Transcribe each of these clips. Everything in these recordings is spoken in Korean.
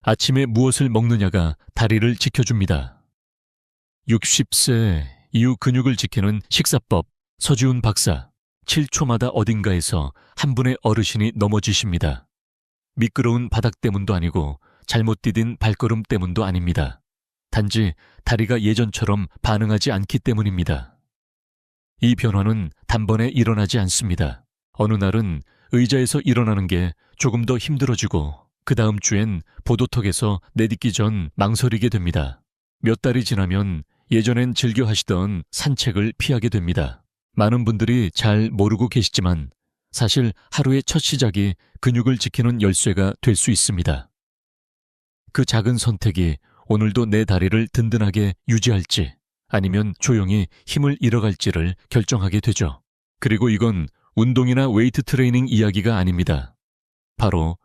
아침에 무엇을 먹느냐가 다리를 지켜줍니다. 60세 이후 근육을 지키는 식사법 서지훈 박사. 7초마다 어딘가에서 한 분의 어르신이 넘어지십니다. 미끄러운 바닥 때문도 아니고 잘못 디딘 발걸음 때문도 아닙니다. 단지 다리가 예전처럼 반응하지 않기 때문입니다. 이 변화는 단번에 일어나지 않습니다. 어느 날은 의자에서 일어나는 게 조금 더 힘들어지고 그 다음 주엔 보도턱에서 내딛기 전 망설이게 됩니다. 몇 달이 지나면 예전엔 즐겨 하시던 산책을 피하게 됩니다. 많은 분들이 잘 모르고 계시지만 사실 하루의 첫 시작이 근육을 지키는 열쇠가 될 수 있습니다. 그 작은 선택이 오늘도 내 다리를 든든하게 유지할지 아니면 조용히 힘을 잃어갈지를 결정하게 되죠. 그리고 이건 운동이나 웨이트 트레이닝 이야기가 아닙니다. 바로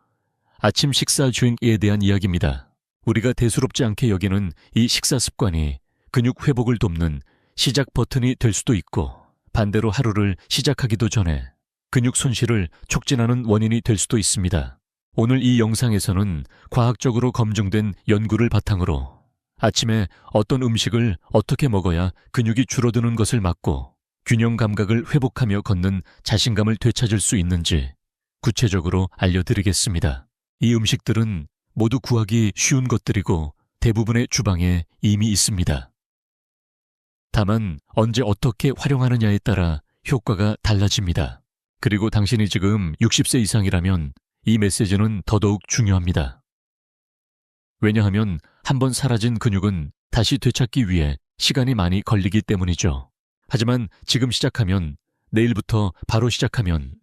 아침 식사 주행에 대한 이야기입니다. 우리가 대수롭지 않게 여기는 이 식사 습관이 근육 회복을 돕는 시작 버튼이 될 수도 있고 반대로 하루를 시작하기도 전에 근육 손실을 촉진하는 원인이 될 수도 있습니다. 오늘 이 영상에서는 과학적으로 검증된 연구를 바탕으로 아침에 어떤 음식을 어떻게 먹어야 근육이 줄어드는 것을 막고 균형 감각을 회복하며 걷는 자신감을 되찾을 수 있는지 구체적으로 알려드리겠습니다. 이 음식들은 모두 구하기 쉬운 것들이고 대부분의 주방에 이미 있습니다. 다만 언제 어떻게 활용하느냐에 따라 효과가 달라집니다. 그리고 당신이 지금 60세 이상이라면 이 메시지는 더더욱 중요합니다. 왜냐하면 한번 사라진 근육은 다시 되찾기 위해 시간이 많이 걸리기 때문이죠. 하지만 지금 시작하면, 내일부터 바로 시작하면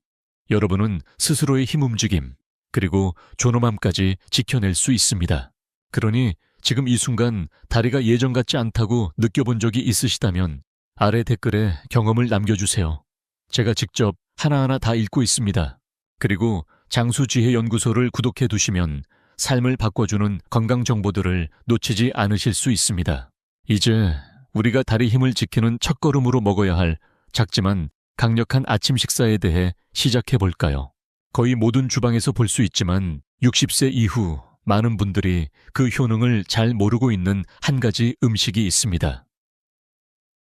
여러분은 스스로의 힘 움직임 그리고 존엄함까지 지켜낼 수 있습니다. 그러니 지금 이 순간 다리가 예전 같지 않다고 느껴본 적이 있으시다면 아래 댓글에 경험을 남겨주세요. 제가 직접 하나하나 다 읽고 있습니다. 그리고 장수지혜연구소를 구독해 두시면 삶을 바꿔주는 건강 정보들을 놓치지 않으실 수 있습니다. 이제 우리가 다리 힘을 지키는 첫걸음으로 먹어야 할 작지만 강력한 아침 식사에 대해 시작해 볼까요? 거의 모든 주방에서 볼 수 있지만 60세 이후 많은 분들이 그 효능을 잘 모르고 있는 한 가지 음식이 있습니다.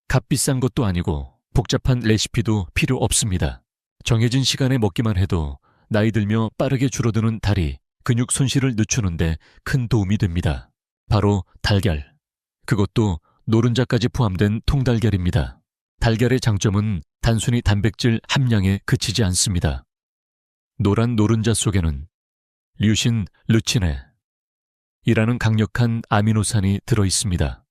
값비싼 것도 아니고 복잡한 레시피도 필요 없습니다. 정해진 시간에 먹기만 해도 나이 들며 빠르게 줄어드는 다리, 근육 손실을 늦추는데 큰 도움이 됩니다. 바로 달걀. 그것도 노른자까지 포함된 통달걀입니다. 달걀의 장점은 단순히 단백질 함량에 그치지 않습니다. 노란 노른자 속에는 류신, 르치네 이라는 강력한 아미노산이 들어있습니다.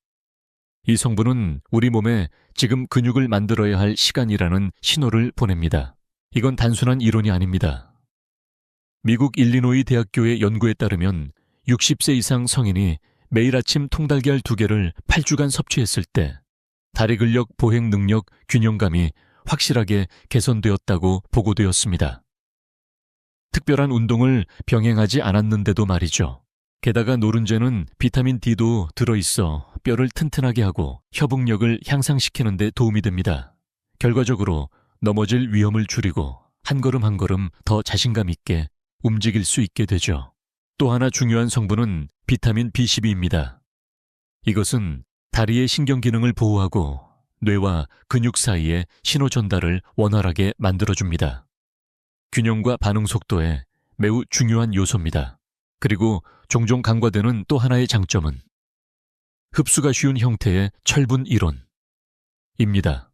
이 성분은 우리 몸에 지금 근육을 만들어야 할 시간이라는 신호를 보냅니다. 이건 단순한 이론이 아닙니다. 미국 일리노이 대학교의 연구에 따르면 60세 이상 성인이 매일 아침 통달걀 2개를 8주간 섭취했을 때 다리 근력, 보행 능력, 균형감이 확실하게 개선되었다고 보고되었습니다. 특별한 운동을 병행하지 않았는데도 말이죠. 게다가 노른자는 비타민 D도 들어있어 뼈를 튼튼하게 하고 협응력을 향상시키는 데 도움이 됩니다. 결과적으로 넘어질 위험을 줄이고 한 걸음 한 걸음 더 자신감 있게 움직일 수 있게 되죠. 또 하나 중요한 성분은 비타민 B12입니다. 이것은 다리의 신경 기능을 보호하고 뇌와 근육 사이의 신호 전달을 원활하게 만들어줍니다. 균형과 반응 속도에 매우 중요한 요소입니다. 그리고 종종 간과되는 또 하나의 장점은 흡수가 쉬운 형태의 철분 이론입니다.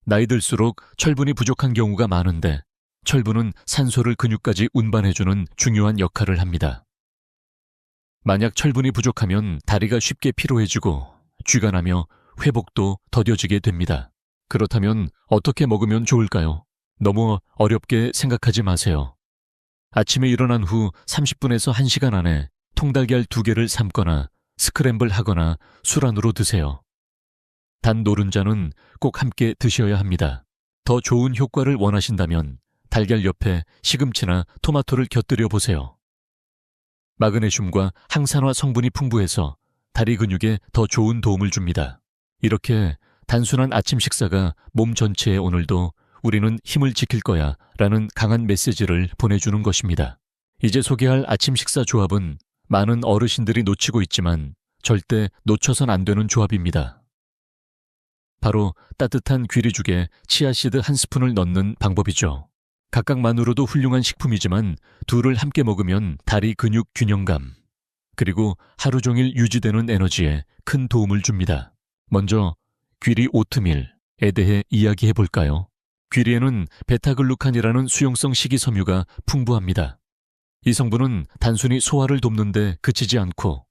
나이 들수록 철분이 부족한 경우가 많은데 철분은 산소를 근육까지 운반해주는 중요한 역할을 합니다. 만약 철분이 부족하면 다리가 쉽게 피로해지고 쥐가 나며 회복도 더뎌지게 됩니다. 그렇다면 어떻게 먹으면 좋을까요? 너무 어렵게 생각하지 마세요. 아침에 일어난 후 30분에서 1시간 안에 통달걀 2개를 삶거나 스크램블 하거나 술안으로 드세요. 단 노른자는 꼭 함께 드셔야 합니다. 더 좋은 효과를 원하신다면 달걀 옆에 시금치나 토마토를 곁들여 보세요. 마그네슘과 항산화 성분이 풍부해서 다리 근육에 더 좋은 도움을 줍니다. 이렇게 단순한 아침 식사가 몸 전체에 오늘도 우리는 힘을 지킬 거야 라는 강한 메시지를 보내주는 것입니다. 이제 소개할 아침 식사 조합은 많은 어르신들이 놓치고 있지만 절대 놓쳐선 안 되는 조합입니다. 바로 따뜻한 귀리죽에 치아씨드 한 스푼을 넣는 방법이죠. 각각만으로도 훌륭한 식품이지만 둘을 함께 먹으면 다리 근육 균형감, 그리고 하루 종일 유지되는 에너지에 큰 도움을 줍니다. 먼저 귀리 오트밀에 대해 이야기해 볼까요? 귀리에는 베타글루칸이라는 수용성 식이섬유가 풍부합니다. 이 성분은 단순히 소화를 돕는데 그치지 않고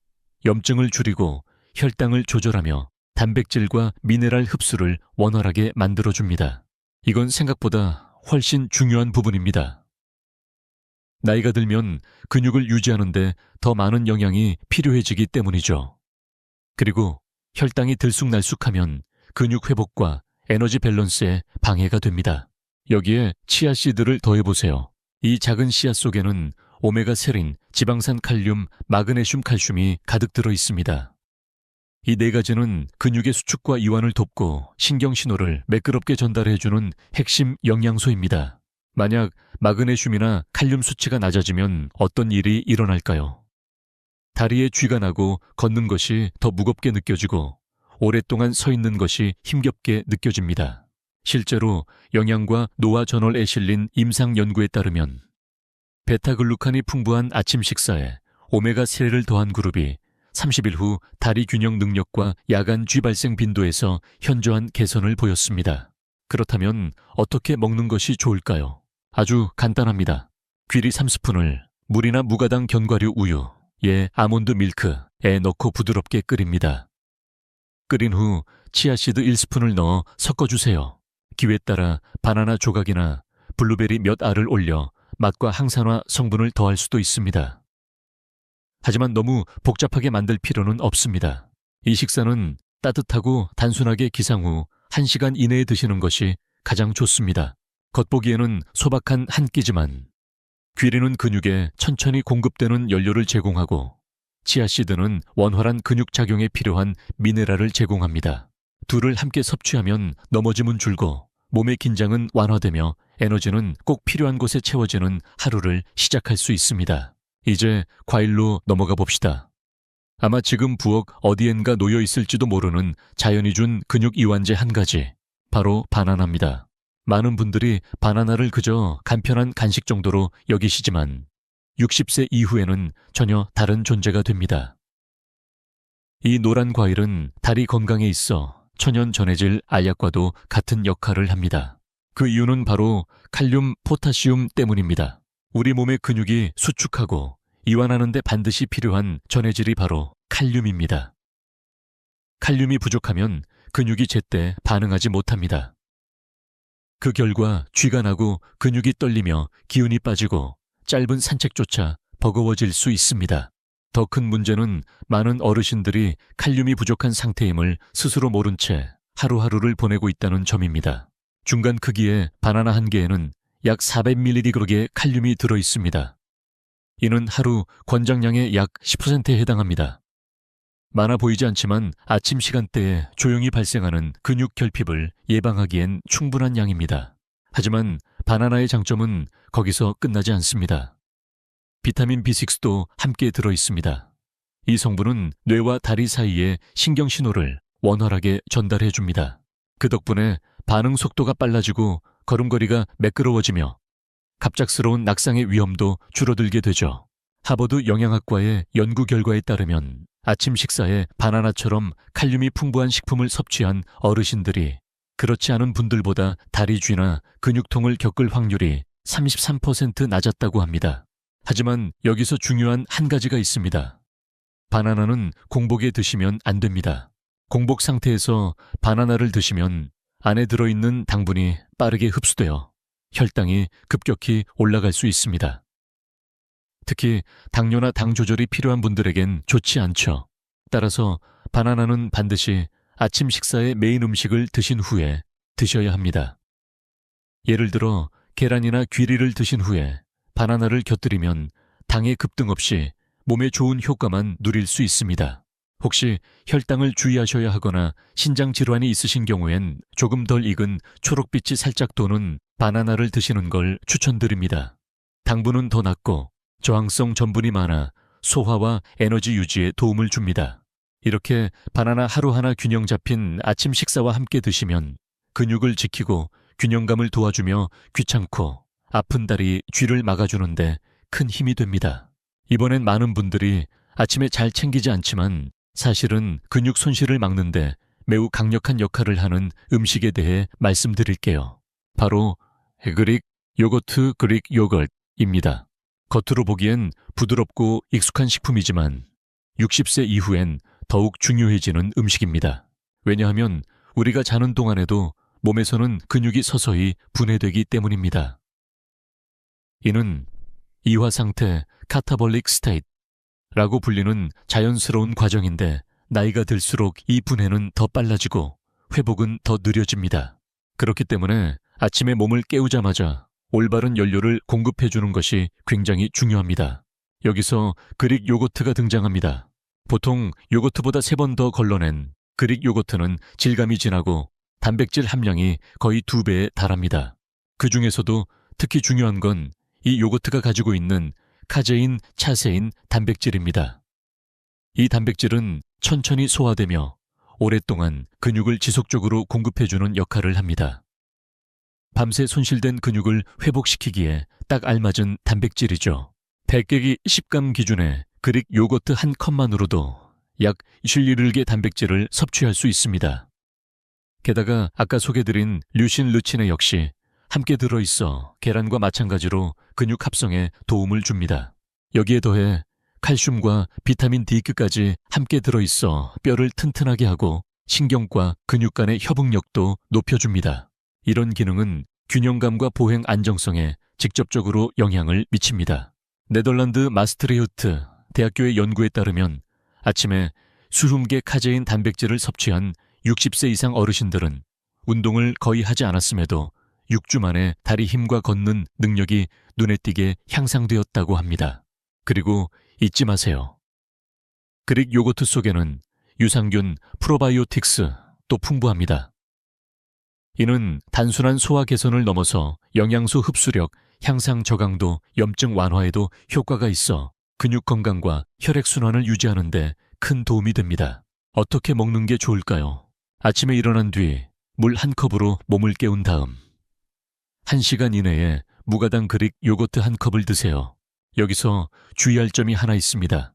염증을 줄이고 혈당을 조절하며 단백질과 미네랄 흡수를 원활하게 만들어줍니다. 이건 생각보다 훨씬 중요한 부분입니다. 나이가 들면 근육을 유지하는데 더 많은 영양이 필요해지기 때문이죠. 그리고 혈당이 들쑥날쑥하면 근육 회복과 에너지 밸런스에 방해가 됩니다. 여기에 치아씨드를 더해보세요. 이 작은 씨앗 속에는 오메가3린, 지방산 칼륨, 마그네슘 칼슘이 가득 들어 있습니다. 이 네 가지는 근육의 수축과 이완을 돕고 신경신호를 매끄럽게 전달해주는 핵심 영양소입니다. 만약 마그네슘이나 칼륨 수치가 낮아지면 어떤 일이 일어날까요? 다리에 쥐가 나고 걷는 것이 더 무겁게 느껴지고 오랫동안 서 있는 것이 힘겹게 느껴집니다. 실제로 영양과 노화 저널에 실린 임상 연구에 따르면 베타글루칸이 풍부한 아침 식사에 오메가3를 더한 그룹이 30일 후 다리 균형 능력과 야간 쥐 발생 빈도에서 현저한 개선을 보였습니다. 그렇다면 어떻게 먹는 것이 좋을까요? 아주 간단합니다. 귀리 3스푼을 물이나 무가당 견과류 우유에 아몬드 밀크에 넣고 부드럽게 끓입니다. 끓인 후 치아씨드 1스푼을 넣어 섞어주세요. 기회에 따라 바나나 조각이나 블루베리 몇 알을 올려 맛과 항산화 성분을 더할 수도 있습니다. 하지만 너무 복잡하게 만들 필요는 없습니다. 이 식사는 따뜻하고 단순하게 기상 후 1시간 이내에 드시는 것이 가장 좋습니다. 겉보기에는 소박한 한 끼지만 귀리는 근육에 천천히 공급되는 연료를 제공하고 치아씨드는 원활한 근육 작용에 필요한 미네랄을 제공합니다. 둘을 함께 섭취하면 넘어짐은 줄고 몸의 긴장은 완화되며 에너지는 꼭 필요한 곳에 채워지는 하루를 시작할 수 있습니다. 이제 과일로 넘어가 봅시다. 아마 지금 부엌 어디엔가 놓여 있을지도 모르는 자연이 준 근육 이완제 한 가지, 바로 바나나입니다. 많은 분들이 바나나를 그저 간편한 간식 정도로 여기시지만 60세 이후에는 전혀 다른 존재가 됩니다. 이 노란 과일은 다리 건강에 있어 천연 전해질 알약과도 같은 역할을 합니다. 그 이유는 바로 칼륨, 포타시움 때문입니다. 우리 몸의 근육이 수축하고 이완하는 데 반드시 필요한 전해질이 바로 칼륨입니다. 칼륨이 부족하면 근육이 제때 반응하지 못합니다. 그 결과 쥐가 나고 근육이 떨리며 기운이 빠지고 짧은 산책조차 버거워질 수 있습니다. 더 큰 문제는 많은 어르신들이 칼륨이 부족한 상태임을 스스로 모른 채 하루하루를 보내고 있다는 점입니다. 중간 크기의 바나나 한 개에는 약 400mg의 칼륨이 들어 있습니다. 이는 하루 권장량의 약 10%에 해당합니다. 많아 보이지 않지만 아침 시간대에 조용히 발생하는 근육 결핍을 예방하기엔 충분한 양입니다. 하지만 바나나의 장점은 거기서 끝나지 않습니다. 비타민 B6도 함께 들어 있습니다. 이 성분은 뇌와 다리 사이에 신경신호를 원활하게 전달해 줍니다. 그 덕분에 반응 속도가 빨라지고 걸음걸이가 매끄러워지며 갑작스러운 낙상의 위험도 줄어들게 되죠. 하버드 영양학과의 연구 결과에 따르면 아침 식사에 바나나처럼 칼륨이 풍부한 식품을 섭취한 어르신들이 그렇지 않은 분들보다 다리 쥐나 근육통을 겪을 확률이 33% 낮았다고 합니다. 하지만 여기서 중요한 한 가지가 있습니다. 바나나는 공복에 드시면 안 됩니다. 공복 상태에서 바나나를 드시면 안에 들어있는 당분이 빠르게 흡수되어 혈당이 급격히 올라갈 수 있습니다. 특히 당뇨나 당 조절이 필요한 분들에겐 좋지 않죠. 따라서 바나나는 반드시 아침 식사의 메인 음식을 드신 후에 드셔야 합니다. 예를 들어 계란이나 귀리를 드신 후에 바나나를 곁들이면 당의 급등 없이 몸에 좋은 효과만 누릴 수 있습니다. 혹시 혈당을 주의하셔야 하거나 신장 질환이 있으신 경우엔 조금 덜 익은 초록빛이 살짝 도는 바나나를 드시는 걸 추천드립니다. 당분은 더 낮고 저항성 전분이 많아 소화와 에너지 유지에 도움을 줍니다. 이렇게 바나나 하루 하나 균형 잡힌 아침 식사와 함께 드시면 근육을 지키고 균형감을 도와주며 귀찮고 아픈 다리, 쥐를 막아주는데 큰 힘이 됩니다. 이번엔 많은 분들이 아침에 잘 챙기지 않지만 사실은 근육 손실을 막는데 매우 강력한 역할을 하는 음식에 대해 말씀드릴게요. 바로 그릭 요거트 그릭 요거트입니다. 겉으로 보기엔 부드럽고 익숙한 식품이지만 60세 이후엔 더욱 중요해지는 음식입니다. 왜냐하면 우리가 자는 동안에도 몸에서는 근육이 서서히 분해되기 때문입니다. 이는 이화상태 카타볼릭 스테이트라고 불리는 자연스러운 과정인데 나이가 들수록 이 분해는 더 빨라지고 회복은 더 느려집니다. 그렇기 때문에 아침에 몸을 깨우자마자 올바른 연료를 공급해주는 것이 굉장히 중요합니다. 여기서 그릭 요거트가 등장합니다. 보통 요거트보다 3번 더 걸러낸 그릭 요거트는 질감이 진하고 단백질 함량이 거의 2배에 달합니다. 그 중에서도 특히 중요한 건 이 요거트가 가지고 있는 카제인, 차세인 단백질입니다. 이 단백질은 천천히 소화되며 오랫동안 근육을 지속적으로 공급해주는 역할을 합니다. 밤새 손실된 근육을 회복시키기에 딱 알맞은 단백질이죠. 100개기 10감 기준의 그릭 요거트 한 컵만으로도 약 11개 단백질을 섭취할 수 있습니다. 게다가 아까 소개드린 류신 르치네 역시 함께 들어있어 계란과 마찬가지로 근육 합성에 도움을 줍니다. 여기에 더해 칼슘과 비타민 D까지 함께 들어있어 뼈를 튼튼하게 하고 신경과 근육 간의 협응력도 높여줍니다. 이런 기능은 균형감과 보행 안정성에 직접적으로 영향을 미칩니다. 네덜란드 마스트리흐트 대학교의 연구에 따르면 아침에 수훔계 카제인 단백질을 섭취한 60세 이상 어르신들은 운동을 거의 하지 않았음에도 6주 만에 다리 힘과 걷는 능력이 눈에 띄게 향상되었다고 합니다. 그리고 잊지 마세요. 그릭 요거트 속에는 유산균, 프로바이오틱스도 풍부합니다. 이는 단순한 소화 개선을 넘어서 영양소 흡수력, 향상 저강도, 염증 완화에도 효과가 있어 근육 건강과 혈액순환을 유지하는 데 큰 도움이 됩니다. 어떻게 먹는 게 좋을까요? 아침에 일어난 뒤 물 한 컵으로 몸을 깨운 다음 1시간 이내에 무가당 그릭 요거트 한 컵을 드세요. 여기서 주의할 점이 하나 있습니다.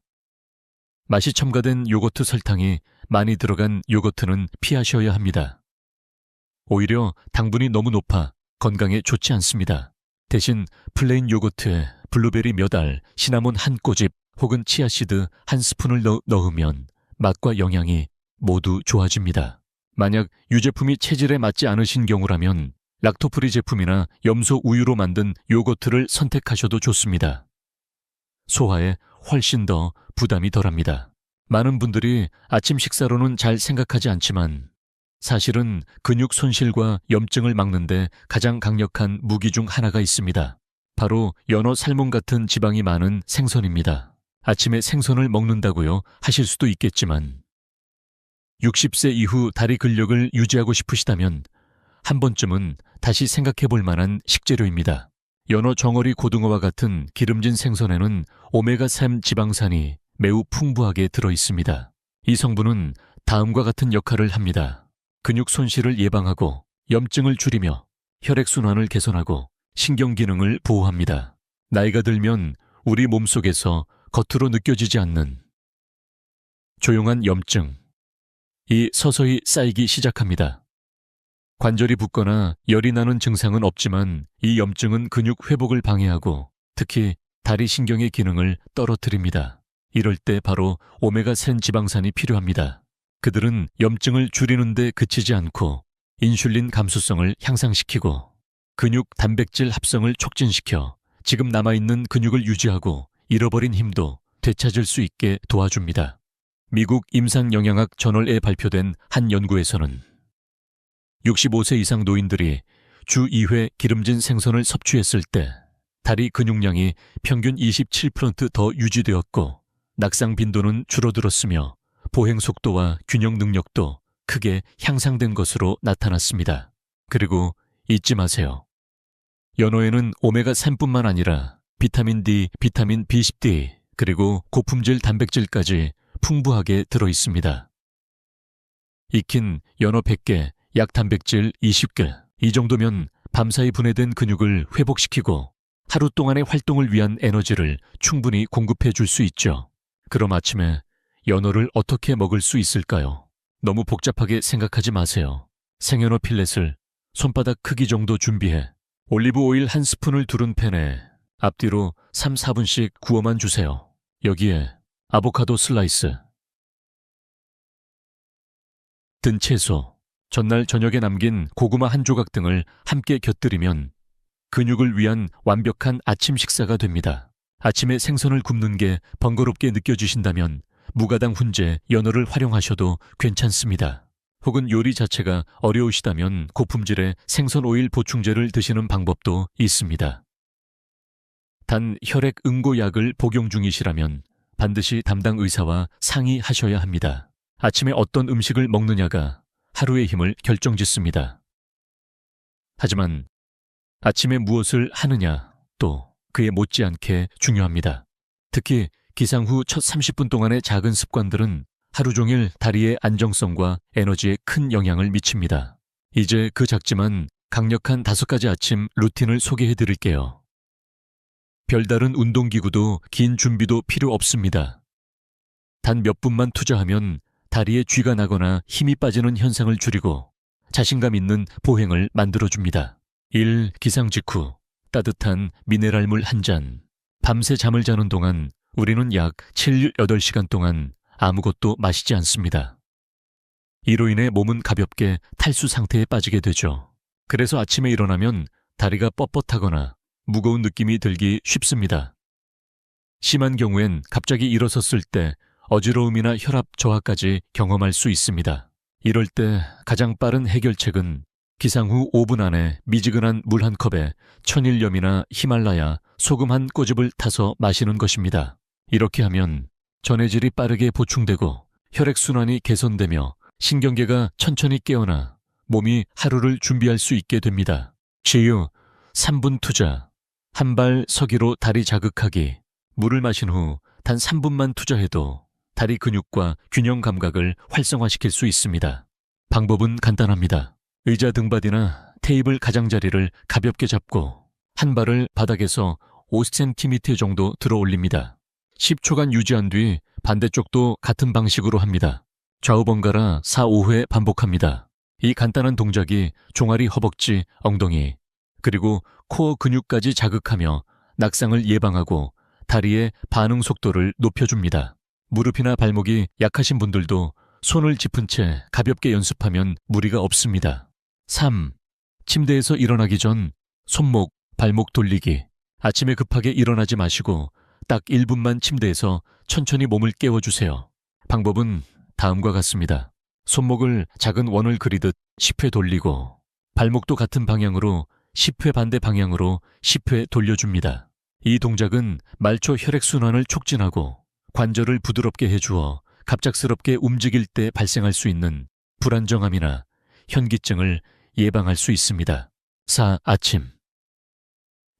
맛이 첨가된 요거트 설탕이 많이 들어간 요거트는 피하셔야 합니다. 오히려 당분이 너무 높아 건강에 좋지 않습니다. 대신 플레인 요거트에 블루베리 몇 알, 시나몬 한 꼬집 혹은 치아씨드 한 스푼을 넣으면 맛과 영양이 모두 좋아집니다. 만약 유제품이 체질에 맞지 않으신 경우라면 락토프리 제품이나 염소 우유로 만든 요거트를 선택하셔도 좋습니다. 소화에 훨씬 더 부담이 덜합니다. 많은 분들이 아침 식사로는 잘 생각하지 않지만 사실은 근육 손실과 염증을 막는데 가장 강력한 무기 중 하나가 있습니다. 바로 연어 살몬 같은 지방이 많은 생선입니다. 아침에 생선을 먹는다고요 하실 수도 있겠지만 60세 이후 다리 근력을 유지하고 싶으시다면 한 번쯤은 다시 생각해 볼 만한 식재료입니다. 연어, 정어리, 고등어와 같은 기름진 생선에는 오메가3 지방산이 매우 풍부하게 들어 있습니다. 이 성분은 다음과 같은 역할을 합니다. 근육 손실을 예방하고 염증을 줄이며 혈액순환을 개선하고 신경기능을 보호합니다. 나이가 들면 우리 몸속에서 겉으로 느껴지지 않는 조용한 염증이 서서히 쌓이기 시작합니다. 관절이 붓거나 열이 나는 증상은 없지만 이 염증은 근육 회복을 방해하고 특히 다리 신경의 기능을 떨어뜨립니다. 이럴 때 바로 오메가3 지방산이 필요합니다. 그들은 염증을 줄이는 데 그치지 않고 인슐린 감수성을 향상시키고 근육 단백질 합성을 촉진시켜 지금 남아있는 근육을 유지하고 잃어버린 힘도 되찾을 수 있게 도와줍니다. 미국 임상영양학 저널에 발표된 한 연구에서는 65세 이상 노인들이 주 2회 기름진 생선을 섭취했을 때 다리 근육량이 평균 27% 더 유지되었고 낙상 빈도는 줄어들었으며 보행 속도와 균형 능력도 크게 향상된 것으로 나타났습니다. 그리고 잊지 마세요. 연어에는 오메가3뿐만 아니라 비타민 D, 비타민 B12, 그리고 고품질 단백질까지 풍부하게 들어 있습니다. 익힌 연어 100개, 약 단백질 20개. 이 정도면 밤사이 분해된 근육을 회복시키고 하루 동안의 활동을 위한 에너지를 충분히 공급해 줄 수 있죠. 그럼 아침에 연어를 어떻게 먹을 수 있을까요? 너무 복잡하게 생각하지 마세요. 생연어 필렛을 손바닥 크기 정도 준비해 올리브 오일 한 스푼을 두른 팬에 앞뒤로 3, 4분씩 구워만 주세요. 여기에 아보카도 슬라이스, 든 채소, 전날 저녁에 남긴 고구마 한 조각 등을 함께 곁들이면 근육을 위한 완벽한 아침 식사가 됩니다. 아침에 생선을 굽는 게 번거롭게 느껴지신다면 무가당 훈제 연어를 활용하셔도 괜찮습니다. 혹은 요리 자체가 어려우시다면 고품질의 생선 오일 보충제를 드시는 방법도 있습니다. 단 혈액 응고약을 복용 중이시라면 반드시 담당 의사와 상의하셔야 합니다. 아침에 어떤 음식을 먹느냐가 하루의 힘을 결정짓습니다. 하지만 아침에 무엇을 하느냐 또 그에 못지않게 중요합니다. 특히 기상 후 첫 30분 동안의 작은 습관들은 하루 종일 다리의 안정성과 에너지에 큰 영향을 미칩니다. 이제 그 작지만 강력한 5가지 아침 루틴을 소개해 드릴게요. 별다른 운동기구도 긴 준비도 필요 없습니다. 단 몇 분만 투자하면 다리에 쥐가 나거나 힘이 빠지는 현상을 줄이고 자신감 있는 보행을 만들어줍니다. 1. 기상 직후 따뜻한 미네랄물 한 잔. 밤새 잠을 자는 동안 우리는 약 7, 8시간 동안 아무것도 마시지 않습니다. 이로 인해 몸은 가볍게 탈수 상태에 빠지게 되죠. 그래서 아침에 일어나면 다리가 뻣뻣하거나 무거운 느낌이 들기 쉽습니다. 심한 경우엔 갑자기 일어섰을 때 어지러움이나 혈압 저하까지 경험할 수 있습니다. 이럴 때 가장 빠른 해결책은 기상 후 5분 안에 미지근한 물 한 컵에 천일염이나 히말라야, 소금 한 꼬집을 타서 마시는 것입니다. 이렇게 하면 전해질이 빠르게 보충되고 혈액순환이 개선되며 신경계가 천천히 깨어나 몸이 하루를 준비할 수 있게 됩니다. 치유 3분 투자. 한 발 서기로 다리 자극하기. 물을 마신 후 단 3분만 투자해도 다리 근육과 균형 감각을 활성화시킬 수 있습니다. 방법은 간단합니다. 의자 등받이나 테이블 가장자리를 가볍게 잡고 한 발을 바닥에서 5cm 정도 들어 올립니다. 10초간 유지한 뒤 반대쪽도 같은 방식으로 합니다. 좌우 번갈아 4, 5회 반복합니다. 이 간단한 동작이 종아리, 허벅지, 엉덩이, 그리고 코어 근육까지 자극하며 낙상을 예방하고 다리의 반응 속도를 높여줍니다. 무릎이나 발목이 약하신 분들도 손을 짚은 채 가볍게 연습하면 무리가 없습니다. 3. 침대에서 일어나기 전 손목, 발목 돌리기. 아침에 급하게 일어나지 마시고 딱 1분만 침대에서 천천히 몸을 깨워주세요. 방법은 다음과 같습니다. 손목을 작은 원을 그리듯 10회 돌리고 발목도 같은 방향으로 10회 반대 방향으로 10회 돌려줍니다. 이 동작은 말초 혈액순환을 촉진하고 관절을 부드럽게 해주어 갑작스럽게 움직일 때 발생할 수 있는 불안정함이나 현기증을 예방할 수 있습니다. 4. 아침.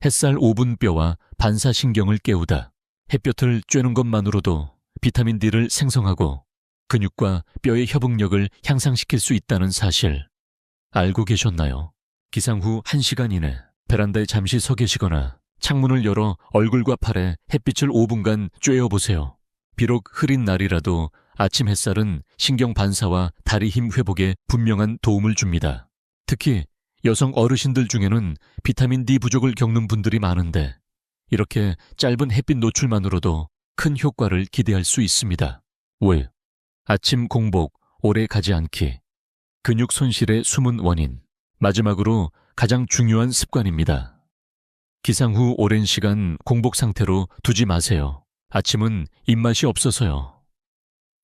햇살 5분 뼈와 반사신경을 깨우다. 햇볕을 쬐는 것만으로도 비타민 D를 생성하고 근육과 뼈의 협응력을 향상시킬 수 있다는 사실 알고 계셨나요? 기상 후 1시간 이내 베란다에 잠시 서 계시거나 창문을 열어 얼굴과 팔에 햇빛을 5분간 쬐어보세요. 비록 흐린 날이라도 아침 햇살은 신경 반사와 다리 힘 회복에 분명한 도움을 줍니다. 특히 여성 어르신들 중에는 비타민 D 부족을 겪는 분들이 많은데 이렇게 짧은 햇빛 노출만으로도 큰 효과를 기대할 수 있습니다. 5. 아침 공복 오래 가지 않기. 근육 손실의 숨은 원인. 마지막으로 가장 중요한 습관입니다. 기상 후 오랜 시간 공복 상태로 두지 마세요. 아침은 입맛이 없어서요.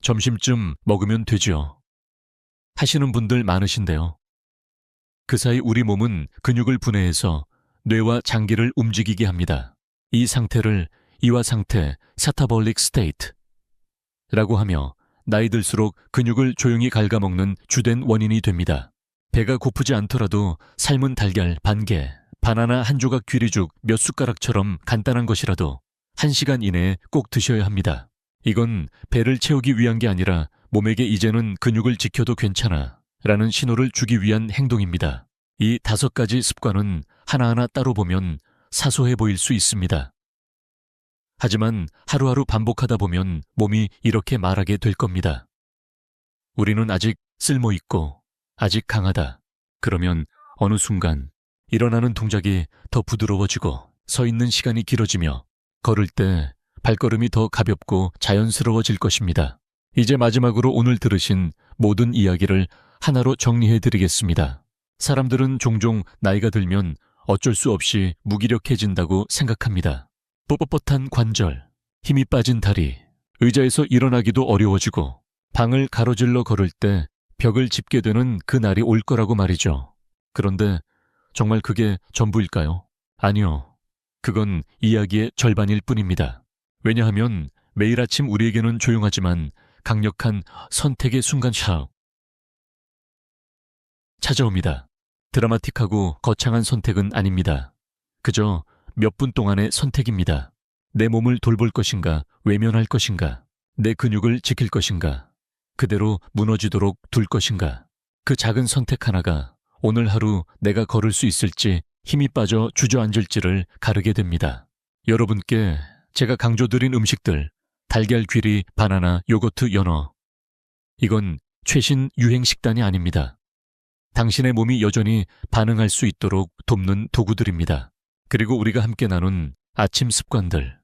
점심쯤 먹으면 되죠. 하시는 분들 많으신데요. 그 사이 우리 몸은 근육을 분해해서 뇌와 장기를 움직이게 합니다. 이 상태를 이와 상태, 카타볼릭 스테이트라고 하며 나이 들수록 근육을 조용히 갉아먹는 주된 원인이 됩니다. 배가 고프지 않더라도 삶은 달걀 반 개, 바나나 한 조각 귀리죽 몇 숟가락처럼 간단한 것이라도 1시간 이내에 꼭 드셔야 합니다. 이건 배를 채우기 위한 게 아니라 몸에게 이제는 근육을 지켜도 괜찮아 라는 신호를 주기 위한 행동입니다. 이 5가지 습관은 하나하나 따로 보면 사소해 보일 수 있습니다. 하지만 하루하루 반복하다 보면 몸이 이렇게 말하게 될 겁니다. 우리는 아직 쓸모있고 아직 강하다. 그러면 어느 순간 일어나는 동작이 더 부드러워지고 서 있는 시간이 길어지며 걸을 때 발걸음이 더 가볍고 자연스러워질 것입니다. 이제 마지막으로 오늘 들으신 모든 이야기를 하나로 정리해 드리겠습니다. 사람들은 종종 나이가 들면 어쩔 수 없이 무기력해진다고 생각합니다. 뻣뻣한 관절, 힘이 빠진 다리, 의자에서 일어나기도 어려워지고 방을 가로질러 걸을 때 벽을 짚게 되는 그날이 올 거라고 말이죠. 그런데 정말 그게 전부일까요? 아니요. 그건 이야기의 절반일 뿐입니다. 왜냐하면 매일 아침 우리에게는 조용하지만 강력한 선택의 순간 찾아옵니다. 드라마틱하고 거창한 선택은 아닙니다. 그저 몇 분 동안의 선택입니다. 내 몸을 돌볼 것인가, 외면할 것인가, 내 근육을 지킬 것인가, 그대로 무너지도록 둘 것인가. 그 작은 선택 하나가 오늘 하루 내가 걸을 수 있을지 힘이 빠져 주저앉을지를 가르게 됩니다. 여러분께 제가 강조드린 음식들, 달걀, 귀리, 바나나, 요거트, 연어. 이건 최신 유행 식단이 아닙니다. 당신의 몸이 여전히 반응할 수 있도록 돕는 도구들입니다. 그리고 우리가 함께 나눈 아침 습관들.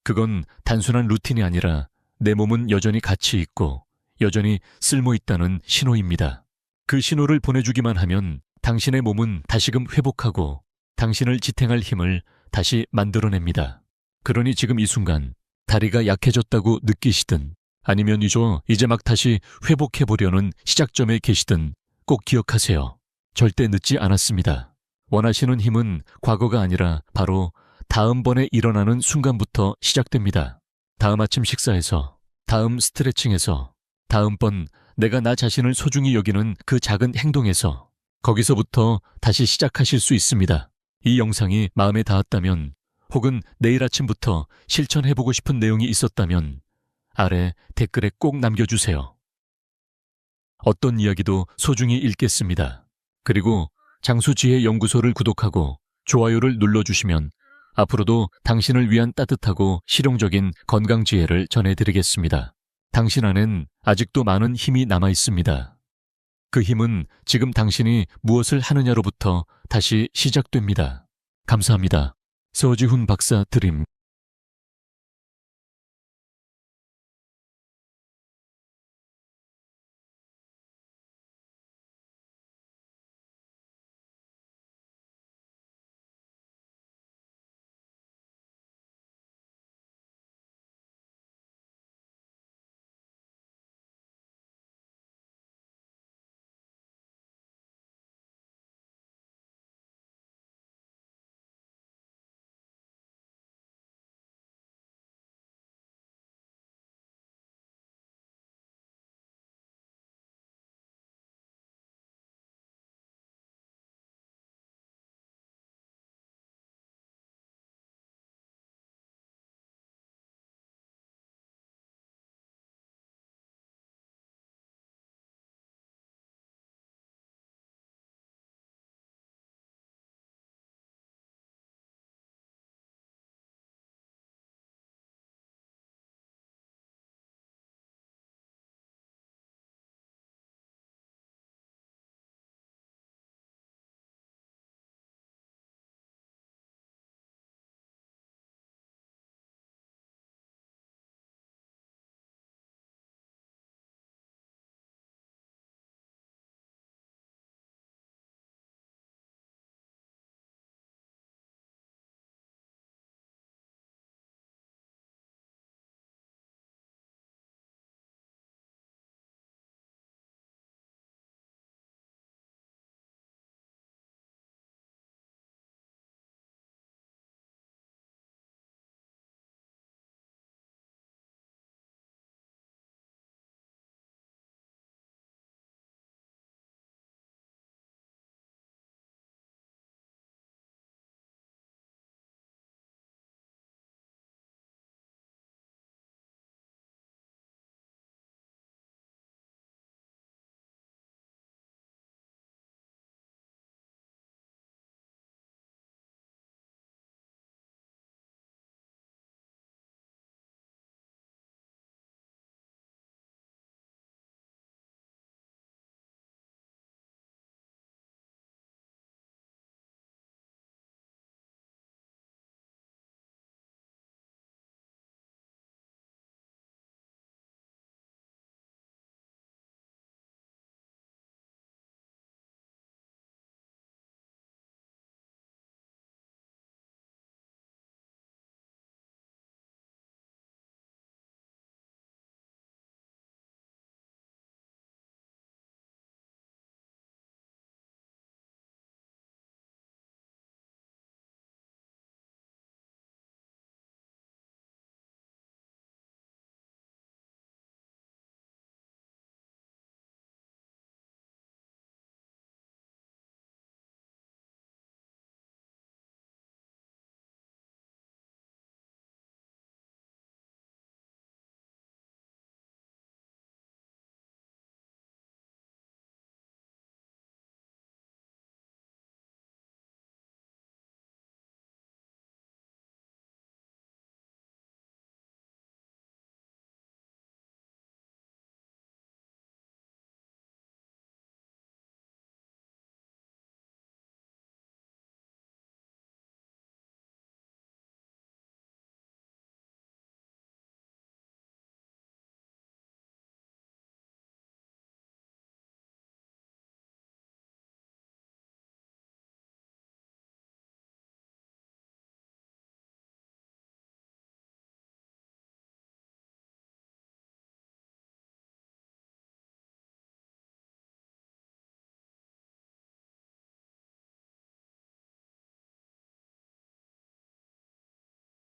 그건 단순한 루틴이 아니라 내 몸은 여전히 가치 있고 여전히 쓸모 있다는 신호입니다. 그 신호를 보내주기만 하면 당신의 몸은 다시금 회복하고 당신을 지탱할 힘을 다시 만들어냅니다. 그러니 지금 이 순간 다리가 약해졌다고 느끼시든 아니면 이제 막 다시 회복해보려는 시작점에 계시든 꼭 기억하세요. 절대 늦지 않았습니다. 원하시는 힘은 과거가 아니라 바로 다음번에 일어나는 순간부터 시작됩니다. 다음 아침 식사에서, 다음 스트레칭에서, 다음번 내가 나 자신을 소중히 여기는 그 작은 행동에서 거기서부터 다시 시작하실 수 있습니다. 이 영상이 마음에 닿았다면 혹은 내일 아침부터 실천해보고 싶은 내용이 있었다면 아래 댓글에 꼭 남겨주세요. 어떤 이야기도 소중히 읽겠습니다. 그리고 장수지혜연구소를 구독하고 좋아요를 눌러주시면 앞으로도 당신을 위한 따뜻하고 실용적인 건강지혜를 전해드리겠습니다. 당신 안엔 아직도 많은 힘이 남아있습니다. 그 힘은 지금 당신이 무엇을 하느냐로부터 다시 시작됩니다. 감사합니다. 서지훈 박사 드림.